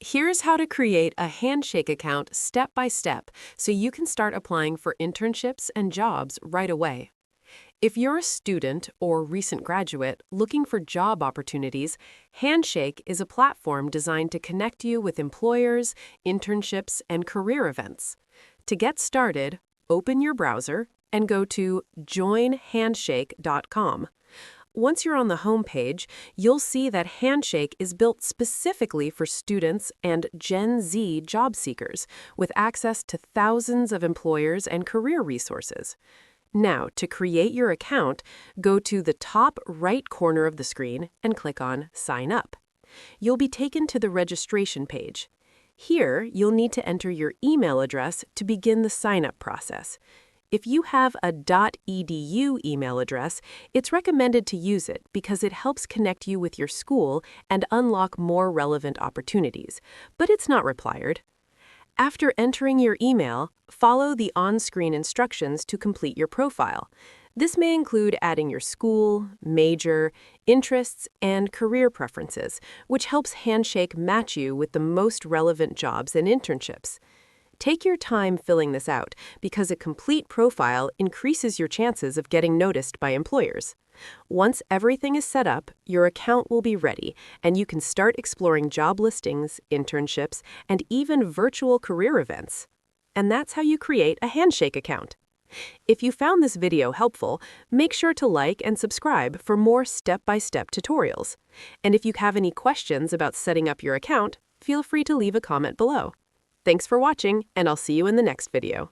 Here's how to create a Handshake account step by step so you can start applying for internships and jobs right away. If you're a student or recent graduate looking for job opportunities, Handshake is a platform designed to connect you with employers, internships, and career events. To get started, open your browser and go to joinhandshake.com. Once you're on the home page, you'll see that Handshake is built specifically for students and Gen Z job seekers, with access to thousands of employers and career resources. Now, to create your account, go to the top right corner of the screen and click on Sign Up. You'll be taken to the registration page. Here, you'll need to enter your email address to begin the sign-up process. If you have a .edu email address, it's recommended to use it because it helps connect you with your school and unlock more relevant opportunities, but it's not required. After entering your email, follow the on-screen instructions to complete your profile. This may include adding your school, major, interests, and career preferences, which helps Handshake match you with the most relevant jobs and internships. Take your time filling this out because a complete profile increases your chances of getting noticed by employers. Once everything is set up, your account will be ready, and you can start exploring job listings, internships, and even virtual career events. And that's how you create a Handshake account. If you found this video helpful, make sure to like and subscribe for more step-by-step tutorials. And if you have any questions about setting up your account, feel free to leave a comment below. Thanks for watching, and I'll see you in the next video.